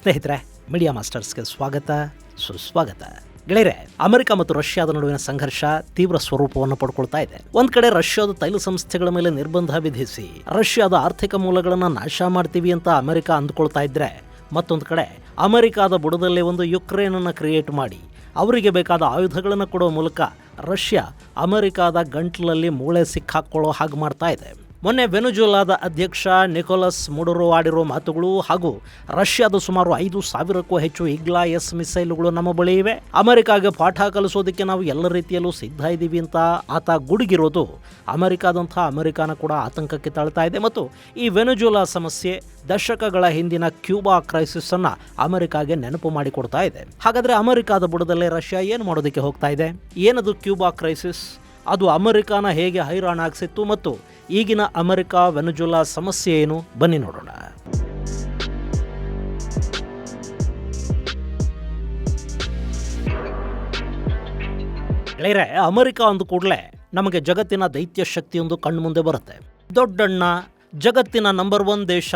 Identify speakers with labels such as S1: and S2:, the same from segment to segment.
S1: ಸ್ನೇಹಿತರೆ, ಮೀಡಿಯಾ ಮಾಸ್ಟರ್ಸ್ಗೆ ಸ್ವಾಗತ, ಸುಸ್ವಾಗತ. ಗೆಳೆಯರೆ, ಅಮೆರಿಕ ಮತ್ತು ರಷ್ಯಾದ ನಡುವಿನ ಸಂಘರ್ಷ ತೀವ್ರ ಸ್ವರೂಪವನ್ನು ಪಡ್ಕೊಳ್ತಾ ಇದೆ. ಒಂದ್ ಕಡೆ ರಷ್ಯಾದ ತೈಲ ಸಂಸ್ಥೆಗಳ ಮೇಲೆ ನಿರ್ಬಂಧ ವಿಧಿಸಿ ರಷ್ಯಾದ ಆರ್ಥಿಕ ಮೂಲಗಳನ್ನು ನಾಶ ಮಾಡ್ತೀವಿ ಅಂತ ಅಮೆರಿಕ ಅಂದ್ಕೊಳ್ತಾ ಇದ್ರೆ, ಮತ್ತೊಂದು ಕಡೆ ಅಮೆರಿಕಾದ ಬುಡದಲ್ಲಿ ಒಂದು ಯುಕ್ರೇನನ್ನು ಕ್ರಿಯೇಟ್ ಮಾಡಿ ಅವರಿಗೆ ಬೇಕಾದ ಆಯುಧಗಳನ್ನು ಕೊಡುವ ಮೂಲಕ ರಷ್ಯಾ ಅಮೆರಿಕಾದ ಗಂಟ್ಲಲ್ಲಿ ಮೂಳೆ ಸಿಕ್ಕಾಕೊಳ್ಳೋ ಹಾಗೆ ಮಾಡ್ತಾ ಇದೆ. ಮೊನ್ನೆ ವೆನೆಜುವೆಲಾದ ಅಧ್ಯಕ್ಷ ನಿಕೋಲಸ್ ಮಡುರೋ ಆಡಿರೋ ಮಾತುಗಳು ಹಾಗೂ ರಷ್ಯಾದ ಸುಮಾರು 5,000ಕ್ಕೂ ಹೆಚ್ಚು ಇಗ್ಲಾ-ಎಸ್ ಮಿಸೈಲುಗಳು ನಮ್ಮ ಬಳಿ ಇವೆ, ಅಮೆರಿಕಾಗೆ ಪಾಠ ಕಲಿಸೋದಕ್ಕೆ ನಾವು ಎಲ್ಲ ರೀತಿಯಲ್ಲೂ ಸಿದ್ಧ ಇದ್ದೀವಿ ಅಂತ ಆತ ಗುಡುಗಿರೋದು ಅಮೆರಿಕಾನ ಕೂಡ ಆತಂಕಕ್ಕೆ ತಳ್ತಾ ಇದೆ. ಮತ್ತು ಈ ವೆನೆಜುವೆಲಾ ಸಮಸ್ಯೆ ದಶಕಗಳ ಹಿಂದಿನ ಕ್ಯೂಬಾ ಕ್ರೈಸಿಸ್ ಅನ್ನ ಅಮೆರಿಕಾಗೆ ನೆನಪು ಮಾಡಿಕೊಡ್ತಾ ಇದೆ. ಹಾಗಾದ್ರೆ ಅಮೆರಿಕಾದ ಬುಡದಲ್ಲೇ ರಷ್ಯಾ ಏನು ಮಾಡೋದಕ್ಕೆ ಹೋಗ್ತಾ ಇದೆ? ಏನದು ಕ್ಯೂಬಾ ಕ್ರೈಸಿಸ್? ಅದು ಅಮೆರಿಕಾನ ಹೇಗೆ ಹೈರಾಣಾಗಿಸಿತ್ತು ಮತ್ತು ಈಗಿನ ಅಮೆರಿಕ ವೆನೆಜುವೆಲಾ ಸಮಸ್ಯೆ ಏನು? ಬನ್ನಿ ನೋಡೋಣ. ಗೆಳೆಯರೆ, ಅಮೆರಿಕ ಅಂದ ಕೂಡಲೇ ನಮಗೆ ಜಗತ್ತಿನ ದೈತ್ಯ ಶಕ್ತಿಯೊಂದು ಕಣ್ಣು ಮುಂದೆ ಬರುತ್ತೆ. ದೊಡ್ಡಣ್ಣ, ಜಗತ್ತಿನ ನಂಬರ್ 1 ದೇಶ,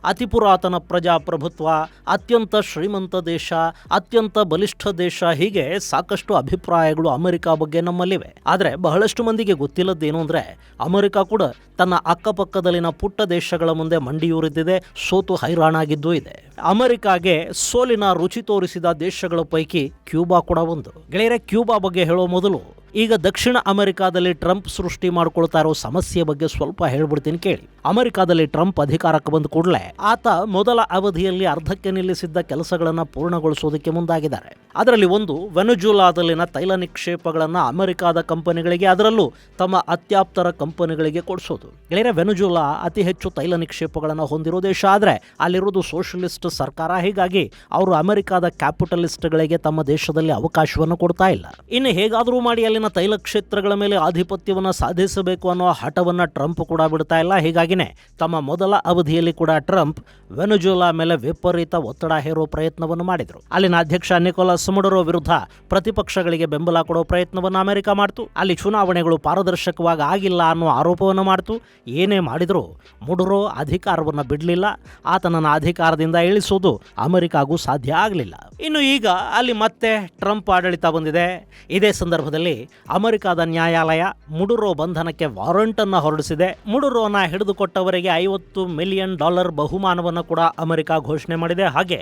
S1: ಅತಿ ಪುರಾತನ ಪ್ರಜಾಪ್ರಭುತ್ವ, ಅತ್ಯಂತ ಶ್ರೀಮಂತ ದೇಶ, ಅತ್ಯಂತ ಬಲಿಷ್ಠ ದೇಶ, ಹೀಗೆ ಸಾಕಷ್ಟು ಅಭಿಪ್ರಾಯಗಳು ಅಮೆರಿಕ ಬಗ್ಗೆ ನಮ್ಮಲ್ಲಿವೆ. ಆದರೆ ಬಹಳಷ್ಟು ಮಂದಿಗೆ ಗೊತ್ತಿಲ್ಲದ್ದೇನು ಅಂದರೆ, ಅಮೆರಿಕ ಕೂಡ ತನ್ನ ಅಕ್ಕಪಕ್ಕದಲ್ಲಿನ ಪುಟ್ಟ ದೇಶಗಳ ಮುಂದೆ ಮಂಡಿಯೂರಿದ್ದಿದೆ, ಸೋತು ಹೈರಾಣಾಗಿದ್ದೂ ಇದೆ. ಅಮೆರಿಕಾಗೆ ಸೋಲಿನ ರುಚಿ ತೋರಿಸಿದ ದೇಶಗಳ ಪೈಕಿ ಕ್ಯೂಬಾ ಕೂಡ ಒಂದು. ಗೆಳೆಯರೆ, ಕ್ಯೂಬಾ ಬಗ್ಗೆ ಹೇಳೋ ಮೊದಲು ಈಗ ದಕ್ಷಿಣ ಅಮೆರಿಕಾದಲ್ಲಿ ಟ್ರಂಪ್ ಸೃಷ್ಟಿ ಮಾಡ್ಕೊಳ್ತಾ ಇರೋ ಸಮಸ್ಯೆ ಬಗ್ಗೆ ಸ್ವಲ್ಪ ಹೇಳ್ಬಿಡ್ತೀನಿ ಕೇಳಿ. ಅಮೆರಿಕಾದಲ್ಲಿ ಟ್ರಂಪ್ ಅಧಿಕಾರಕ್ಕೆ ಬಂದ ಕೂಡಲೇ ಆತ ಮೊದಲ ಅವಧಿಯಲ್ಲಿ ಅರ್ಧಕ್ಕೆ ನಿಲ್ಲಿಸಿದ್ದ ಕೆಲಸಗಳನ್ನು ಪೂರ್ಣಗೊಳಿಸೋದಕ್ಕೆ ಮುಂದಾಗಿದ್ದಾರೆ. ಅದರಲ್ಲಿ ಒಂದು, ವೆನೆಜುವೆಲಾದಲ್ಲಿನ ತೈಲ ನಿಕ್ಷೇಪಗಳನ್ನು ಅಮೆರಿಕಾದ ಕಂಪನಿಗಳಿಗೆ, ಅದರಲ್ಲೂ ತಮ್ಮ ಅತ್ಯಾಪ್ತರ ಕಂಪನಿಗಳಿಗೆ ಕೊಡಿಸೋದು. ಗೆಳೆಯರೆ, ವೆನೆಜುವೆಲಾ ಅತಿ ಹೆಚ್ಚು ತೈಲ ನಿಕ್ಷೇಪಗಳನ್ನು ಹೊಂದಿರೋ ದೇಶ, ಆದರೆ ಅಲ್ಲಿರೋದು ಸೋಷಲಿಸ್ಟ್ ಸರ್ಕಾರ. ಹೀಗಾಗಿ ಅವರು ಅಮೆರಿಕಾದ ಕ್ಯಾಪಿಟಲಿಸ್ಟ್ಗಳಿಗೆ ತಮ್ಮ ದೇಶದಲ್ಲಿ ಅವಕಾಶವನ್ನು ಕೊಡ್ತಾ ಇಲ್ಲ. ಇನ್ನು ಹೇಗಾದರೂ ಮಾಡಿ ಅಲ್ಲಿನ ತೈಲ ಕ್ಷೇತ್ರಗಳ ಮೇಲೆ ಆಧಿಪತ್ಯವನ್ನು ಸಾಧಿಸಬೇಕು ಅನ್ನೋ ಹಠವನ್ನು ಟ್ರಂಪ್ ಕೂಡ ಬಿಡ್ತಾ ಇಲ್ಲ. ಹೀಗಾಗಿನೇ ತಮ್ಮ ಮೊದಲ ಅವಧಿಯಲ್ಲಿ ಕೂಡ ಟ್ರಂಪ್ ವೆನೆಜುವೆಲಾ ಮೇಲೆ ವಿಪರೀತ ಒತ್ತಡ ಹೇರೋ ಪ್ರಯತ್ನವನ್ನು ಮಾಡಿದರು. ಅಲ್ಲಿನ ಅಧ್ಯಕ್ಷ ನಿಕೋಲಸ್ ಮಡುರೋ ವಿರುದ್ಧ ಪ್ರತಿಪಕ್ಷಗಳಿಗೆ ಬೆಂಬಲ ಕೊಡೋ ಪ್ರಯತ್ನವನ್ನು ಅಮೆರಿಕ ಮಾಡ್ತು. ಅಲ್ಲಿ ಚುನಾವಣೆಗಳು ಪಾರದರ್ಶಕವಾಗಿ ಆಗಿಲ್ಲ ಅನ್ನೋ ಆರೋಪವನ್ನು ಮಾಡ್ತು. ಏನೇ ಮಾಡಿದರೂ ಮಡುರೋ ಅಧಿಕಾರವನ್ನು ಬಿಡಲಿಲ್ಲ. ಆತನನ್ನು ಅಧಿಕಾರದಿಂದ ಇಳಿಸೋದು ಅಮೆರಿಕಾಗೂ ಸಾಧ್ಯ ಆಗಲಿಲ್ಲ. ಇನ್ನು ಈಗ ಅಲ್ಲಿ ಮತ್ತೆ ಟ್ರಂಪ್ ಆಡಳಿತ ಬಂದಿದೆ. ಇದೇ ಸಂದರ್ಭದಲ್ಲಿ ಅಮೆರಿಕಾದ ನ್ಯಾಯಾಲಯ ಮಡುರೋ ಬಂಧನಕ್ಕೆ ವಾರಂಟ್ ಅನ್ನು ಹೊರಡಿಸಿದೆ. ಮಡುರೋನ ಹಿಡಿದುಕೊಟ್ಟವರಿಗೆ $50 ಮಿಲಿಯನ್ ಬಹುಮಾನವನ್ನು ಕೂಡ ಅಮೆರಿಕ ಘೋಷಣೆ ಮಾಡಿದೆ. ಹಾಗೆ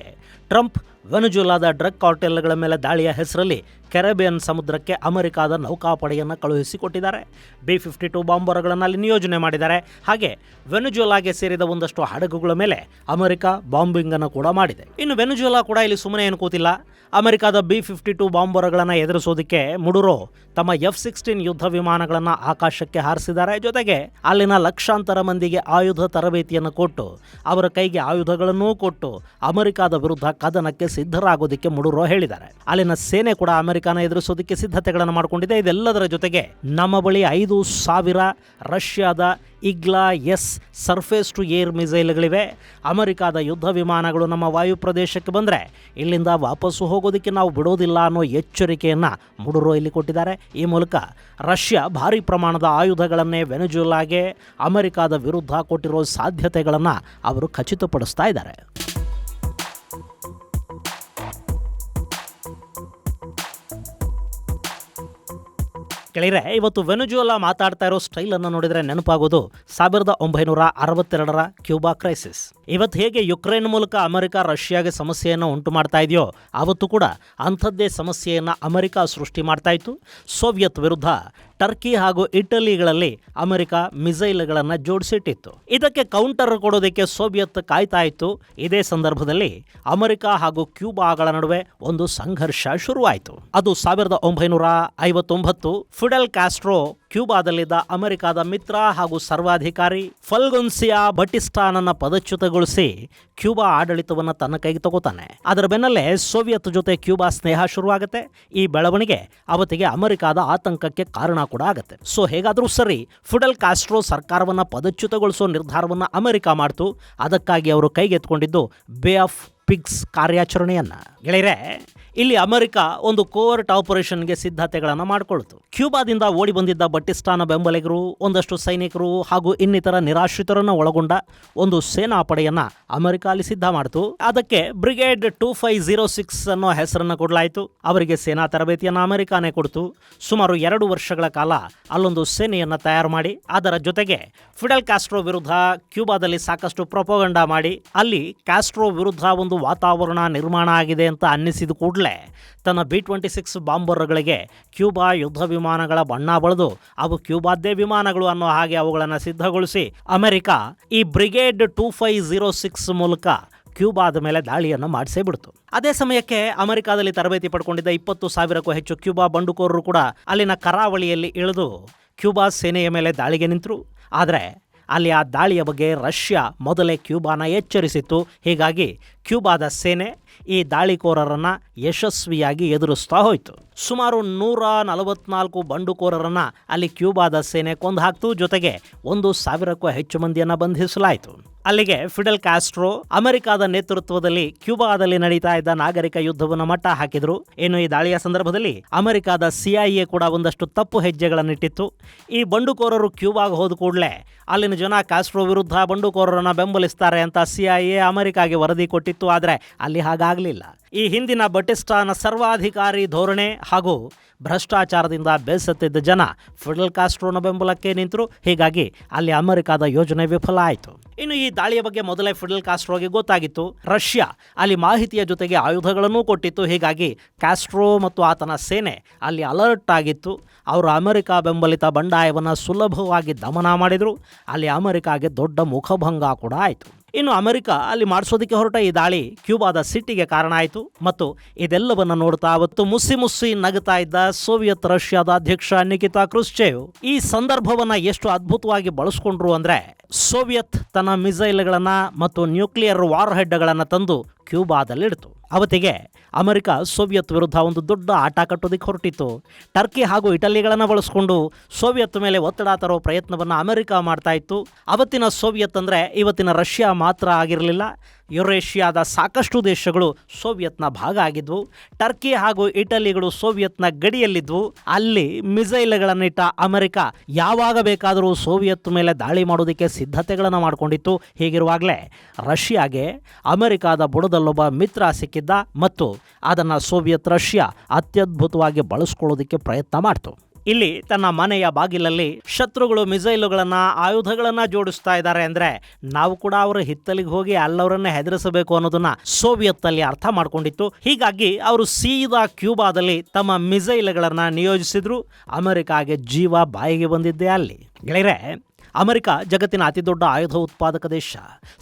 S1: ಟ್ರಂಪ್ ವೆನೆಜುವೆಲಾದ ಡ್ರಗ್ ಕಾರ್ಟೆಲ್ಗಳ ಮೇಲೆ ದಾಳಿಯ ಹೆಸರಲ್ಲಿ ಕೆರೆಬಿಯನ್ ಸಮುದ್ರಕ್ಕೆ ಅಮೆರಿಕಾದ ನೌಕಾಪಡೆಯನ್ನು ಕಳುಹಿಸಿಕೊಟ್ಟಿದ್ದಾರೆ. B-52 ಬಾಂಬರ್ಗಳನ್ನು ಅಲ್ಲಿ ನಿಯೋಜನೆ ಮಾಡಿದ್ದಾರೆ. ಹಾಗೆ ವೆನೆಜುವೆಲಾಗೆ ಸೇರಿದ ಒಂದಷ್ಟು ಹಡಗುಗಳ ಮೇಲೆ ಅಮೆರಿಕ ಬಾಂಬಿಂಗ್ ಅನ್ನು ಕೂಡ ಮಾಡಿದೆ. ಇನ್ನು ವೆನೆಜುವೆಲಾ ಕೂಡ ಇಲ್ಲಿ ಸುಮ್ಮನೆ ಏನು ಕೂತಿಲ್ಲ. ಅಮೆರಿಕಾದ B-52 ಬಾಂಬರ್ಗಳನ್ನು ಎದುರಿಸೋದಕ್ಕೆ ಮಡುರೋ ತಮ್ಮ F-16 ಯುದ್ಧ ವಿಮಾನಗಳನ್ನು ಆಕಾಶಕ್ಕೆ ಹಾರಿಸಿದ್ದಾರೆ. ಜೊತೆಗೆ ಅಲ್ಲಿನ ಲಕ್ಷಾಂತರ ಮಂದಿಗೆ ಆಯುಧ ತರಬೇತಿಯನ್ನು ಕೊಟ್ಟು, ಅವರ ಕೈಗೆ ಆಯುಧಗಳನ್ನೂ ಕೊಟ್ಟು ಅಮೆರಿಕಾದ ವಿರುದ್ಧ ಕದನಕ್ಕೆ ಸಿದ್ಧರಾಗೋದಕ್ಕೆ ಮಡುರೋ ಹೇಳಿದ್ದಾರೆ. ಅಲ್ಲಿನ ಸೇನೆ ಕೂಡ ಅಮೆರಿಕಾನ ಎದುರಿಸೋದಕ್ಕೆ ಸಿದ್ಧತೆಗಳನ್ನು ಮಾಡಿಕೊಂಡಿದೆ. ಇದೆಲ್ಲದರ ಜೊತೆಗೆ ನಮ್ಮ ಬಳಿ 5,000 ರಷ್ಯಾದ ಇಗ್ಲಾ-ಎಸ್ ಸರ್ಫೇಸ್ ಟು ಏರ್ ಮಿಸೈಲ್ಗಳಿವೆ. ಅಮೆರಿಕಾದ ಯುದ್ಧ ವಿಮಾನಗಳು ನಮ್ಮ ವಾಯು ಪ್ರದೇಶಕ್ಕೆ ಬಂದರೆ ಇಲ್ಲಿಂದ ವಾಪಸ್ಸು ಹೋಗೋದಕ್ಕೆ ನಾವು ಬಿಡೋದಿಲ್ಲ ಅನ್ನೋ ಎಚ್ಚರಿಕೆಯನ್ನು ಮಡುರೋ ಇಲ್ಲಿ ಕೊಟ್ಟಿದ್ದಾರೆ. ಈ ಮೂಲಕ ರಷ್ಯಾ ಭಾರಿ ಪ್ರಮಾಣದ ಆಯುಧಗಳನ್ನೇ ವೆನೆಜುವೆಲಾಗೆ ಅಮೆರಿಕಾದ ವಿರುದ್ಧ ಕೊಟ್ಟಿರೋ ಸಾಧ್ಯತೆಗಳನ್ನು ಅವರು ಖಚಿತಪಡಿಸ್ತಾ ಇದ್ದಾರೆ. ಗೆಳೆಯರೆ, ಇವತ್ತು ವೆನೆಜುವೆಲಾ ಮಾತಾಡ್ತಾ ಇರೋ ಸ್ಟೈಲನ್ನು ನೋಡಿದರೆ ನೆನಪಾಗೋದು 1962ರ ಕ್ಯೂಬಾ ಕ್ರೈಸಿಸ್. ಇವತ್ತು ಹೇಗೆ ಯುಕ್ರೇನ್ ಮೂಲಕ ಅಮೆರಿಕ ರಷ್ಯಾಗೆ ಸಮಸ್ಯೆಯನ್ನು ಉಂಟು ಮಾಡ್ತಾ ಇದೆಯೋ, ಅವತ್ತು ಕೂಡ ಅಂಥದ್ದೇ ಸಮಸ್ಯೆಯನ್ನು ಅಮೆರಿಕ ಸೃಷ್ಟಿ ಮಾಡ್ತಾ ಇತ್ತು. ಸೋವಿಯತ್ ವಿರುದ್ಧ ಟರ್ಕಿ ಹಾಗೂ ಇಟಲಿಗಳಲ್ಲಿ ಅಮೆರಿಕ ಮಿಸೈಲ್ಗಳನ್ನು ಜೋಡಿಸಿಟ್ಟಿತ್ತು. ಇದಕ್ಕೆ ಕೌಂಟರ್ ಕೊಡೋದಕ್ಕೆ ಸೋವಿಯತ್ ಕಾಯ್ತಾ ಇತ್ತು. ಇದೇ ಸಂದರ್ಭದಲ್ಲಿ ಅಮೆರಿಕ ಹಾಗೂ ಕ್ಯೂಬಾಗಳ ನಡುವೆ ಒಂದು ಸಂಘರ್ಷ ಶುರುವಾಯಿತು. ಅದು 1959. ಫಿಡೆಲ್ ಕ್ಯಾಸ್ಟ್ರೋ ಕ್ಯೂಬಾದಲ್ಲಿದ್ದ ಅಮೆರಿಕಾದ ಮಿತ್ರ ಹಾಗೂ ಸರ್ವಾಧಿಕಾರಿ ಫಲ್ಗೊನ್ಸಿಯಾ ಬಟಿಸ್ಟಾನನ್ನ ಪದಚ್ಯುತಗೊಳಿಸಿ ಕ್ಯೂಬಾ ಆಡಳಿತವನ್ನು ತನ್ನ ಕೈಗೆ ತಗೋತಾನೆ. ಅದರ ಬೆನ್ನಲ್ಲೇ ಸೋವಿಯತ್ ಜೊತೆ ಕ್ಯೂಬಾ ಸ್ನೇಹ ಶುರುವಾಗುತ್ತೆ. ಈ ಬೆಳವಣಿಗೆ ಅವತ್ತಿಗೆ ಅಮೆರಿಕಾದ ಆತಂಕಕ್ಕೆ ಕಾರಣ ಕೂಡ ಆಗುತ್ತೆ. ಸೊ ಹೇಗಾದರೂ ಸರಿ, ಫಿಡೆಲ್ ಕ್ಯಾಸ್ಟ್ರೋ ಸರ್ಕಾರವನ್ನು ಪದಚ್ಯುತಗೊಳಿಸೋ ನಿರ್ಧಾರವನ್ನು ಅಮೆರಿಕ ಮಾಡ್ತು. ಅದಕ್ಕಾಗಿ ಅವರು ಕೈಗೆತ್ಕೊಂಡಿದ್ದು ಬೇ ಆಫ್ ಪಿಗ್ಸ್ ಕಾರ್ಯಾಚರಣೆಯನ್ನ. ಗೆಳೆಯರೆ, ಇಲ್ಲಿ ಅಮೆರಿಕ ಒಂದು ಕೋವರ್ಟ್ ಆಪರೇಷನ್ಗೆ ಸಿದ್ಧತೆಗಳನ್ನು ಮಾಡಿಕೊಳ್ತು. ಕ್ಯೂಬಾದಿಂದ ಓಡಿ ಬಂದಿದ್ದ ಬಟಿಸ್ಟಾನ ಬೆಂಬಲಿಗರು, ಒಂದಷ್ಟು ಸೈನಿಕರು ಹಾಗೂ ಇನ್ನಿತರ ನಿರಾಶ್ರಿತರನ್ನು ಒಳಗೊಂಡ ಒಂದು ಸೇನಾ ಪಡೆಯನ್ನ ಅಮೆರಿಕ ಅಲ್ಲಿ ಸಿದ್ಧ ಮಾಡಿತು. ಅದಕ್ಕೆ ಬ್ರಿಗೇಡ್ 2506 ಅನ್ನೋ ಹೆಸರನ್ನು ಕೊಡಲಾಯಿತು. ಅವರಿಗೆ ಸೇನಾ ತರಬೇತಿಯನ್ನು ಅಮೆರಿಕಾನೇ ಕೊಡ್ತು. ಸುಮಾರು 2 ವರ್ಷಗಳ ಕಾಲ ಅಲ್ಲೊಂದು ಸೇನೆಯನ್ನ ತಯಾರು ಮಾಡಿ ಅದರ ಜೊತೆಗೆ ಫಿಡೆಲ್ ಕ್ಯಾಸ್ಟ್ರೋ ವಿರುದ್ಧ ಕ್ಯೂಬಾದಲ್ಲಿ ಸಾಕಷ್ಟು ಪ್ರೊಪಗಂಡಾ ಮಾಡಿ ಅಲ್ಲಿ ಕ್ಯಾಸ್ಟ್ರೋ ವಿರುದ್ಧ ಒಂದು ವಾತಾವರಣ ನಿರ್ಮಾಣ ಆಗಿದೆ ಅಂತ ಅನ್ನಿಸಿದ ಕೂಡಲೇ ತನ್ನ B-26 ಬಾಂಬರ್ಗಳಿಗೆ ಕ್ಯೂಬಾ ಯುದ್ಧ ವಿಮಾನಗಳ ಬಣ್ಣ ಬಳಿದು ಅವು ಕ್ಯೂಬಾದ್ದೇ ವಿಮಾನಗಳು ಅನ್ನೋ ಹಾಗೆ ಅವುಗಳನ್ನು ಸಿದ್ಧಗೊಳಿಸಿ ಅಮೆರಿಕ ಈ ಬ್ರಿಗೇಡ್ 2506 ಮೂಲಕ ಕ್ಯೂಬಾದ ಮೇಲೆ ದಾಳಿಯನ್ನು ಮಾಡಿಸೇ ಬಿಡ್ತು. ಅದೇ ಸಮಯಕ್ಕೆ ಅಮೆರಿಕಾದಲ್ಲಿ ತರಬೇತಿ ಪಡ್ಕೊಂಡಿದ್ದ 20,000ಕ್ಕೂ ಹೆಚ್ಚು ಕ್ಯೂಬಾ ಬಂಡುಕೋರರು ಕೂಡ ಅಲ್ಲಿನ ಕರಾವಳಿಯಲ್ಲಿ ಇಳಿದು ಕ್ಯೂಬಾ ಸೇನೆಯ ಮೇಲೆ ದಾಳಿಗೆ ನಿಂತರು. ಆದರೆ ಅಲ್ಲಿ ಆ ದಾಳಿಯ ಬಗ್ಗೆ ರಷ್ಯಾ ಮೊದಲೇ ಕ್ಯೂಬಾನ ಎಚ್ಚರಿಸಿತ್ತು. ಹೀಗಾಗಿ ಕ್ಯೂಬಾದ ಸೇನೆ ಈ ದಾಳಿಕೋರರನ್ನು ಯಶಸ್ವಿಯಾಗಿ ಎದುರಿಸ್ತಾ ಹೋಯಿತು. ಸುಮಾರು 144 ಬಂಡುಕೋರರನ್ನು ಅಲ್ಲಿ ಕ್ಯೂಬಾದ ಸೇನೆ ಕೊಂದು ಹಾಕ್ತು. ಜೊತೆಗೆ 1,000ಕ್ಕೂ ಹೆಚ್ಚು ಮಂದಿಯನ್ನು ಬಂಧಿಸಲಾಯಿತು. ಅಲ್ಲಿಗೆ ಫಿಡೆಲ್ ಕ್ಯಾಸ್ಟ್ರೋ ಅಮೆರಿಕಾದ ನೇತೃತ್ವದಲ್ಲಿ ಕ್ಯೂಬಾದಲ್ಲಿ ನಡೀತಾ ಇದ್ದ ನಾಗರಿಕ ಯುದ್ಧವನ್ನು ಮಟ್ಟ ಹಾಕಿದ್ರು. ಇನ್ನು ಈ ದಾಳಿಯ ಸಂದರ್ಭದಲ್ಲಿ ಅಮೆರಿಕಾದ CIA ಕೂಡ ಒಂದಷ್ಟು ತಪ್ಪು ಹೆಜ್ಜೆಗಳನ್ನಿಟ್ಟಿತ್ತು. ಈ ಬಂಡುಕೋರರು ಕ್ಯೂಬಾಗೆ ಹೋದ ಕೂಡಲೇ ಅಲ್ಲಿನ ಜನ ಕ್ಯಾಸ್ಟ್ರೋ ವಿರುದ್ಧ ಬಂಡುಕೋರರನ್ನು ಬೆಂಬಲಿಸ್ತಾರೆ ಅಂತ CIA ಅಮೆರಿಕಾಗೆ ವರದಿ ಕೊಟ್ಟಿತ್ತು. ಆದರೆ ಅಲ್ಲಿ ಹಾಗಾಗಲಿಲ್ಲ. ಈ ಹಿಂದಿನ ಬಟಿಸ್ಟಾನ ಸರ್ವಾಧಿಕಾರಿ ಧೋರಣೆ ಹಾಗೂ ಭ್ರಷ್ಟಾಚಾರದಿಂದ ಬೇಸತ್ತಿದ್ದ ಜನ ಫಿಡೆಲ್ ಕ್ಯಾಸ್ಟ್ರೋನ ಬೆಂಬಲಕ್ಕೆ ನಿಂತರು. ಹೀಗಾಗಿ ಅಲ್ಲಿ ಅಮೆರಿಕಾದ ಯೋಜನೆ ವಿಫಲ ಆಯಿತು. ಇನ್ನು ಈ ದಾಳಿಯ ಬಗ್ಗೆ ಮೊದಲೇ ಫಿಡೆಲ್ ಕ್ಯಾಸ್ಟ್ರೋಗೆ ಗೊತ್ತಾಗಿತ್ತು. ರಷ್ಯಾ ಅಲ್ಲಿ ಮಾಹಿತಿಯ ಜೊತೆಗೆ ಆಯುಧಗಳನ್ನೂ ಕೊಟ್ಟಿತ್ತು. ಹೀಗಾಗಿ ಕ್ಯಾಸ್ಟ್ರೋ ಮತ್ತು ಆತನ ಸೇನೆ ಅಲ್ಲಿ ಅಲರ್ಟ್ ಆಗಿತ್ತು. ಅವರು ಅಮೆರಿಕ ಬೆಂಬಲಿತ ಬಂಡಾಯವನ್ನು ಸುಲಭವಾಗಿ ದಮನ ಮಾಡಿದರು. ಅಲ್ಲಿ ಅಮೆರಿಕಾಗೆ ದೊಡ್ಡ ಮುಖಭಂಗ ಕೂಡ ಆಯಿತು. ಇನ್ನು ಅಮೆರಿಕ ಅಲ್ಲಿ ಮಾಡಿಸೋದಕ್ಕೆ ಹೊರಟ ಈ ದಾಳಿ ಕ್ಯೂಬಾದ ಸಿಟ್ಟಿಗೆ ಕಾರಣ ಆಯಿತು. ಮತ್ತು ಇದೆಲ್ಲವನ್ನು ನೋಡ್ತಾ ಅವತ್ತು ಮುಸ್ಸಿ ನಗುತ್ತಾ ಇದ್ದ ಸೋವಿಯತ್ ರಷ್ಯಾದ ಅಧ್ಯಕ್ಷ ನಿಕಿತಾ ಕ್ರುಶ್ಚೇವ್ ಈ ಸಂದರ್ಭವನ್ನು ಎಷ್ಟು ಅದ್ಭುತವಾಗಿ ಬಳಸ್ಕೊಂಡ್ರು ಅಂದರೆ, ಸೋವಿಯತ್ ತನ್ನ ಮಿಸೈಲ್ಗಳನ್ನು ಮತ್ತು ನ್ಯೂಕ್ಲಿಯರ್ ವಾರ್ ಹೆಡ್ಗಳನ್ನು ತಂದು ಕ್ಯೂಬಾದಲ್ಲಿಡ್ತು. ಅವತ್ತಿಗೆ ಅಮೆರಿಕ ಸೋವಿಯತ್ ವಿರುದ್ಧ ಒಂದು ದೊಡ್ಡ ಆಟ ಕಟ್ಟೋದಕ್ಕೆ ಹೊರಟಿತ್ತು. ಟರ್ಕಿ ಹಾಗೂ ಇಟಲಿಗಳನ್ನು ಬಳಸ್ಕೊಂಡು ಸೋವಿಯತ್ ಮೇಲೆ ಒತ್ತಡ ತರೋ ಪ್ರಯತ್ನವನ್ನು ಅಮೆರಿಕ ಮಾಡ್ತಾ ಇತ್ತು. ಅವತ್ತಿನ ಸೋವಿಯತ್ ಅಂದರೆ ಇವತ್ತಿನ ರಷ್ಯಾ ಮಾತ್ರ ಆಗಿರಲಿಲ್ಲ. ಯುರೇಷಿಯಾದ ಸಾಕಷ್ಟು ದೇಶಗಳು ಸೋವಿಯತ್ನ ಭಾಗ ಆಗಿದ್ವು. ಟರ್ಕಿ ಹಾಗೂ ಇಟಲಿಗಳು ಸೋವಿಯತ್ನ ಗಡಿಯಲ್ಲಿದ್ವು. ಅಲ್ಲಿ ಮಿಸೈಲ್ಗಳನ್ನಿಟ್ಟ ಅಮೆರಿಕ ಯಾವಾಗ ಬೇಕಾದರೂ ಸೋವಿಯತ್ ಮೇಲೆ ದಾಳಿ ಮಾಡೋದಕ್ಕೆ ಸಿದ್ಧತೆಗಳನ್ನು ಮಾಡಿಕೊಂಡಿತ್ತು. ಹೀಗಿರುವಾಗಲೇ ರಷ್ಯಾಗೆ ಅಮೆರಿಕಾದ ಬುಡದಲ್ಲೊಬ್ಬ ಮಿತ್ರ ಸಿಕ್ಕಿದ್ದ ಮತ್ತು ಅದನ್ನು ಸೋವಿಯತ್ ರಷ್ಯಾ ಅತ್ಯದ್ಭುತವಾಗಿ ಬಳಸ್ಕೊಳ್ಳೋದಕ್ಕೆ ಪ್ರಯತ್ನ ಮಾಡ್ತು. ಇಲ್ಲಿ ತನ್ನ ಮನೆಯ ಬಾಗಿಲಲ್ಲಿ ಶತ್ರುಗಳು ಮಿಸೈಲುಗಳನ್ನು ಆಯುಧಗಳನ್ನು ಜೋಡಿಸ್ತಾ ಇದ್ದಾರೆ ಅಂದರೆ ನಾವು ಕೂಡ ಅವರ ಹಿತ್ತಲಿಗೆ ಹೋಗಿ ಅಲ್ಲವರನ್ನೇ ಹೆದರಿಸಬೇಕು ಅನ್ನೋದನ್ನ ಸೋವಿಯತ್ ಅಲ್ಲಿ ಅರ್ಥ ಮಾಡ್ಕೊಂಡಿತ್ತು. ಹೀಗಾಗಿ ಅವರು ಸೀದಾ ಕ್ಯೂಬಾದಲ್ಲಿ ತಮ್ಮ ಮಿಸೈಲ್ಗಳನ್ನು ನಿಯೋಜಿಸಿದ್ರು. ಅಮೆರಿಕಾಗೆ ಜೀವ ಬಾಯಿಗೆ ಬಂದಿದ್ದೆ ಅಲ್ಲಿ. ಗೆಳೆಯರೆ, ಅಮೆರಿಕ ಜಗತ್ತಿನ ಅತಿ ದೊಡ್ಡ ಆಯುಧ ಉತ್ಪಾದಕ ದೇಶ.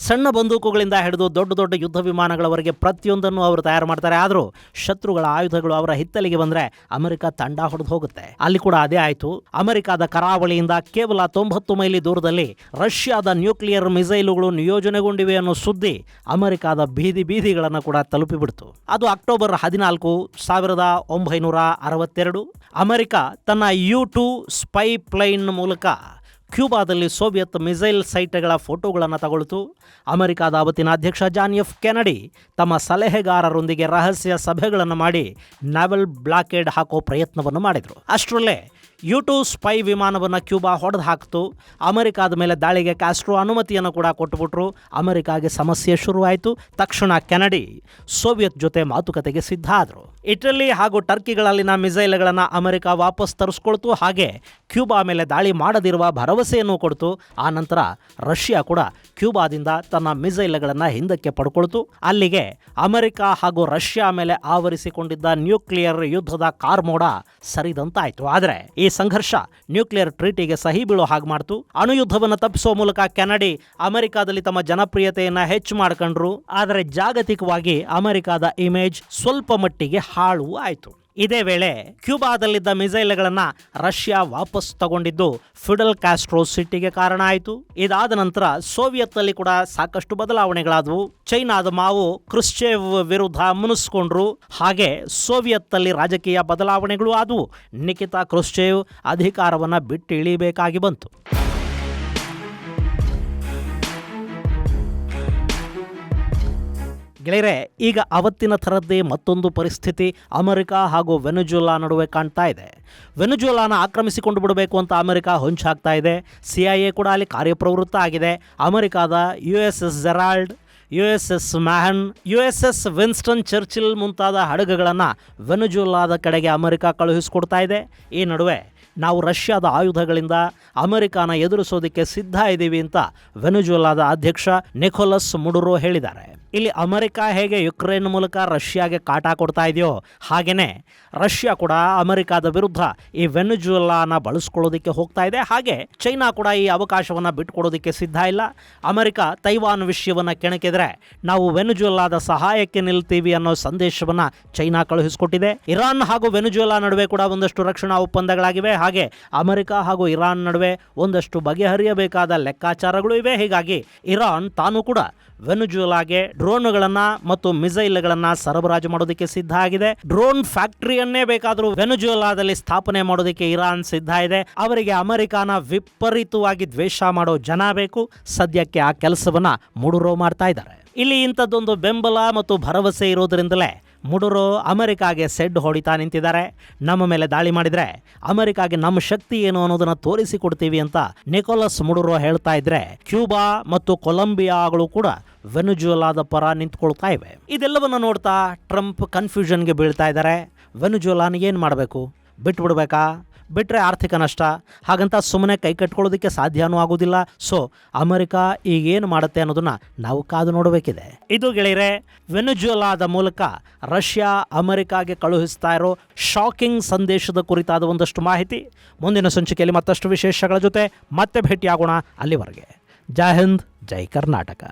S1: ಸಣ್ಣ ಬಂದೂಕುಗಳಿಂದ ಹಿಡಿದು ದೊಡ್ಡ ದೊಡ್ಡ ಯುದ್ಧ ವಿಮಾನಗಳವರೆಗೆ ಪ್ರತಿಯೊಂದನ್ನು ಅವರು ತಯಾರು ಮಾಡ್ತಾರೆ. ಆದರೂ ಶತ್ರುಗಳ ಆಯುಧಗಳು ಅವರ ಹಿತ್ತಲಿಗೆ ಬಂದರೆ ಅಮೆರಿಕ ತಂಡ ಹೊಡೆದು ಹೋಗುತ್ತೆ. ಅಲ್ಲಿ ಕೂಡ ಅದೇ ಆಯಿತು. ಅಮೆರಿಕಾದ ಕರಾವಳಿಯಿಂದ ಕೇವಲ 90 ಮೈಲಿ ದೂರದಲ್ಲಿ ರಷ್ಯಾದ ನ್ಯೂಕ್ಲಿಯರ್ ಮಿಸೈಲುಗಳು ನಿಯೋಜನೆಗೊಂಡಿವೆ ಅನ್ನೋ ಸುದ್ದಿ ಅಮೆರಿಕಾದ ಬೀದಿಗಳನ್ನು ಕೂಡ ತಲುಪಿಬಿಡ್ತು. ಅದು ಅಕ್ಟೋಬರ್ 14, 1962. ಅಮೆರಿಕ ತನ್ನ U-2 ಸ್ಪೈ ಪ್ಲೈನ್ ಮೂಲಕ ಕ್ಯೂಬಾದಲ್ಲಿ ಸೋವಿಯತ್ ಮಿಸೈಲ್ ಸೈಟ್ಗಳ ಫೋಟೋಗಳನ್ನು ತಗೊಳ್ತು. ಅಮೆರಿಕಾದ ಅವತ್ತಿನ ಅಧ್ಯಕ್ಷ ಜಾನ್ ಎಫ್ ಕೆನಡಿ ತಮ್ಮ ಸಲಹೆಗಾರರೊಂದಿಗೆ ರಹಸ್ಯ ಸಭೆಗಳನ್ನು ಮಾಡಿ ನಾವೆಲ್ ಬ್ಲಾಕೇಡ್ ಹಾಕೋ ಪ್ರಯತ್ನವನ್ನು ಮಾಡಿದರು. ಅಷ್ಟರಲ್ಲೇ U-2 ಸ್ಪೈ ವಿಮಾನವನ್ನು ಕ್ಯೂಬಾ ಹೊಡೆದು ಹಾಕಿತು. ಅಮೆರಿಕಾದ ಮೇಲೆ ದಾಳಿಗೆ ಕ್ಯಾಸ್ಟ್ರೋ ಅನುಮತಿಯನ್ನು ಕೂಡ ಕೊಟ್ಟುಬಿಟ್ರು. ಅಮೆರಿಕಾಗೆ ಸಮಸ್ಯೆ ಶುರುವಾಯಿತು. ತಕ್ಷಣ ಕೆನಡಿ ಸೋವಿಯತ್ ಜೊತೆ ಮಾತುಕತೆಗೆ ಸಿದ್ಧ ಆದರು. ಇಟಲಿ ಹಾಗೂ ಟರ್ಕಿಗಳಲ್ಲಿನ ಮಿಸೈಲ್ಗಳನ್ನು ಅಮೆರಿಕ ವಾಪಸ್ ತರಿಸ್ಕೊಳ್ತು. ಹಾಗೆ ಕ್ಯೂಬಾ ಮೇಲೆ ದಾಳಿ ಮಾಡದಿರುವ ಭರವಸೆಯನ್ನು ಕೊಡ್ತು. ಆ ನಂತರ ರಷ್ಯಾ ಕೂಡ ಕ್ಯೂಬಾದಿಂದ ತನ್ನ ಮಿಸೈಲ್ಗಳನ್ನು ಹಿಂದಕ್ಕೆ ಪಡ್ಕೊಳ್ತು. ಅಲ್ಲಿಗೆ ಅಮೆರಿಕ ಹಾಗೂ ರಷ್ಯಾ ಮೇಲೆ ಆವರಿಸಿಕೊಂಡಿದ್ದ ನ್ಯೂಕ್ಲಿಯರ್ ಯುದ್ಧದ ಕಾರ್ಮೋಡ ಸರಿದಂತಾಯಿತು. ಆದರೆ ಈ ಸಂಘರ್ಷ ನ್ಯೂಕ್ಲಿಯರ್ ಟ್ರೀಟಿಗೆ ಸಹಿ ಬೀಳೋ ಹಾಗೆ ಮಾಡ್ತು. ಅಣುಯುದ್ಧವನ್ನು ತಪ್ಪಿಸೋ ಮೂಲಕ ಕೆನಡಿ ಅಮೆರಿಕಾದಲ್ಲಿ ತಮ್ಮ ಜನಪ್ರಿಯತೆಯನ್ನು ಹೆಚ್ಚು ಮಾಡ್ಕೊಂಡ್ರು. ಆದರೆ ಜಾಗತಿಕವಾಗಿ ಅಮೆರಿಕಾದ ಇಮೇಜ್ ಸ್ವಲ್ಪ ಮಟ್ಟಿಗೆ ಹಾಳು ಆಯಿತು. ಇದೇ ವೇಳೆ ಕ್ಯೂಬಾದಲ್ಲಿದ್ದ ಮಿಸೈಲ್ಗಳನ್ನು ರಷ್ಯಾ ವಾಪಸ್ ತಗೊಂಡಿದ್ದು ಫಿಡೆಲ್ ಕ್ಯಾಸ್ಟ್ರೋ ಸಿಟ್ಟಿಗೆ ಕಾರಣ ಆಯಿತು. ಇದಾದ ನಂತರ ಸೋವಿಯತ್ನಲ್ಲಿ ಕೂಡ ಸಾಕಷ್ಟು ಬದಲಾವಣೆಗಳಾದವು. ಚೈನಾದ ಮಾವು ಕ್ರುಶ್ಚೇವ್ ವಿರುದ್ಧ ಮುನಿಸ್ಕೊಂಡ್ರು. ಹಾಗೆ ಸೋವಿಯತ್ನಲ್ಲಿ ರಾಜಕೀಯ ಬದಲಾವಣೆಗಳು ಆದವು. ನಿಕಿತಾ ಕ್ರುಶ್ಚೇವ್ ಅಧಿಕಾರವನ್ನು ಬಿಟ್ಟು ಇಳಿಬೇಕಾಗಿ ಬಂತು. ಗೆಳೆಯರೆ, ಈಗ ಅವತ್ತಿನ ಥರದ್ದೇ ಮತ್ತೊಂದು ಪರಿಸ್ಥಿತಿ ಅಮೆರಿಕ ಹಾಗೂ ವೆನೆಜುವೆಲಾ ನಡುವೆ ಕಾಣ್ತಾ ಇದೆ. ವೆನೆಜುವೆಲಾನ ಆಕ್ರಮಿಸಿಕೊಂಡು ಬಿಡಬೇಕು ಅಂತ ಅಮೆರಿಕ ಹೊಂಚಾಗ್ತಾ ಇದೆ. CIA ಕೂಡ ಅಲ್ಲಿ ಕಾರ್ಯಪ್ರವೃತ್ತ ಆಗಿದೆ. ಅಮೆರಿಕಾದ USS Gerald, USS ಮ್ಯಾಹನ್, USS Winston Churchill ಮುಂತಾದ ಹಡಗುಗಳನ್ನು ವೆನೆಜುವೆಲಾದ ಕಡೆಗೆ ಅಮೆರಿಕ ಕಳುಹಿಸಿಕೊಡ್ತಾ ಇದೆ. ಈ ನಡುವೆ ನಾವು ರಷ್ಯಾದ ಆಯುಧಗಳಿಂದ ಅಮೆರಿಕಾನ ಎದುರಿಸೋದಕ್ಕೆ ಸಿದ್ಧ ಇದ್ದೀವಿ ಅಂತ ವೆನೆಜುವೆಲಾದ ಅಧ್ಯಕ್ಷ ನಿಕೋಲಸ್ ಮಡುರೋ ಹೇಳಿದ್ದಾರೆ. ಇಲ್ಲಿ ಅಮೆರಿಕ ಹೇಗೆ ಯುಕ್ರೇನ್ ಮೂಲಕ ರಷ್ಯಾಗೆ ಕಾಟ ಕೊಡ್ತಾ ಇದೆಯೋ ಹಾಗೆಯೇ ರಷ್ಯಾ ಕೂಡ ಅಮೆರಿಕಾದ ವಿರುದ್ಧ ಈ ವೆನೆಜುವೆಲಾನ ಬಳಸ್ಕೊಳ್ಳೋದಕ್ಕೆ ಹೋಗ್ತಾ ಇದೆ. ಹಾಗೆ ಚೈನಾ ಕೂಡ ಈ ಅವಕಾಶವನ್ನು ಬಿಟ್ಕೊಡೋದಕ್ಕೆ ಸಿದ್ಧ ಇಲ್ಲ. ಅಮೆರಿಕ ತೈವಾನ್ ವಿಷಯವನ್ನು ಕೆಣಕಿದ್ರೆ ನಾವು ವೆನೆಜುವೆಲಾದ ಸಹಾಯಕ್ಕೆ ನಿಲ್ತೀವಿ ಅನ್ನೋ ಸಂದೇಶವನ್ನು ಚೈನಾ ಕಳುಹಿಸಿಕೊಟ್ಟಿದೆ. ಇರಾನ್ ಹಾಗೂ ವೆನೆಜುವೆಲಾ ನಡುವೆ ಕೂಡ ಒಂದಷ್ಟು ರಕ್ಷಣಾ ಒಪ್ಪಂದಗಳಾಗಿವೆ. ಹಾಗೆ ಅಮೆರಿಕ ಹಾಗೂ ಇರಾನ್ ನಡುವೆ ಒಂದಷ್ಟು ಬಗೆಹರಿಯಬೇಕಾದ ಲೆಕ್ಕಾಚಾರಗಳು ಇವೆ. ಹೀಗಾಗಿ ಇರಾನ್ ತಾನು ಕೂಡ ವೆನೆಜುವೆಲಾಗೆ ಡ್ರೋನ್ಗಳನ್ನು ಮತ್ತು ಮಿಸೈಲ್ಗಳನ್ನು ಸರಬರಾಜು ಮಾಡೋದಕ್ಕೆ ಸಿದ್ಧ ಆಗಿದೆ. ಡ್ರೋನ್ ಫ್ಯಾಕ್ಟರಿಯನ್ನೇ ಬೇಕಾದರೂ ವೆನೆಜುವೆಲಾದಲ್ಲಿ ಸ್ಥಾಪನೆ ಮಾಡೋದಕ್ಕೆ ಇರಾನ್ ಸಿದ್ಧ ಇದೆ. ಅವರಿಗೆ ಅಮೆರಿಕಾನ ವಿಪರೀತವಾಗಿ ದ್ವೇಷ ಮಾಡೋ ಜನ ಬೇಕು. ಸದ್ಯಕ್ಕೆ ಆ ಕೆಲಸವನ್ನ ಮುಡುರೋ ಮಾಡ್ತಾ ಇದ್ದಾರೆ. ಇಲ್ಲಿ ಇಂಥದ್ದೊಂದು ಬೆಂಬಲ ಮತ್ತು ಭರವಸೆ ಇರೋದ್ರಿಂದಲೇ ಮುಡುರೋ ಅಮೆರಿಕಾಗೆ ಸೆಡ್ ಹೊಡಿತಾ ನಿಂತಿದ್ದಾರೆ. ನಮ್ಮ ಮೇಲೆ ದಾಳಿ ಮಾಡಿದರೆ ಅಮೆರಿಕಾಗೆ ನಮ್ಮ ಶಕ್ತಿ ಏನು ಅನ್ನೋದನ್ನು ತೋರಿಸಿಕೊಡ್ತೀವಿ ಅಂತ ನಿಕೋಲಸ್ ಮಡುರೋ ಹೇಳ್ತಾ ಇದ್ರೆ, ಕ್ಯೂಬಾ ಮತ್ತು ಕೊಲಂಬಿಯಾಗಳು ಕೂಡ ವೆನೆಜುವೆಲಾದ ಪರ ನಿಂತ್ಕೊಳ್ತಾ ಇವೆ. ಇದೆಲ್ಲವನ್ನು ನೋಡ್ತಾ ಟ್ರಂಪ್ ಕನ್ಫ್ಯೂಷನ್ಗೆ ಬೀಳ್ತಾ ಇದ್ದಾರೆ. ವೆನೆಜುವೆಲಾನ ಏನು ಮಾಡಬೇಕು? ಬಿಟ್ಬಿಡ್ಬೇಕಾ? ಬಿಟ್ಟರೆ ಆರ್ಥಿಕ ನಷ್ಟ, ಹಾಗಂತ ಸುಮ್ಮನೆ ಕೈ ಕಟ್ಕೊಳ್ಳೋದಕ್ಕೆ ಸಾಧ್ಯನೂ ಆಗೋದಿಲ್ಲ. ಸೊ ಅಮೆರಿಕ ಈಗೇನು ಮಾಡುತ್ತೆ ಅನ್ನೋದನ್ನ ನಾವು ಕಾದು ನೋಡಬೇಕಿದೆ. ಇದು ಗೆಳೆಯರೆ, ವೆನೆಜುವೆಲಾದ ಮೂಲಕ ರಷ್ಯಾ ಅಮೆರಿಕಾಗೆ ಕಳುಹಿಸ್ತಾ ಇರೋ ಶಾಕಿಂಗ್ ಸಂದೇಶದ ಕುರಿತಾದ ಒಂದಷ್ಟು ಮಾಹಿತಿ. ಮುಂದಿನ ಸಂಚಿಕೆಯಲ್ಲಿ ಮತ್ತಷ್ಟು ವಿಶೇಷಗಳ ಜೊತೆ ಮತ್ತೆ ಭೇಟಿಯಾಗೋಣ. ಅಲ್ಲಿವರೆಗೆ ಜೈ ಹಿಂದ್, ಜೈ ಕರ್ನಾಟಕ.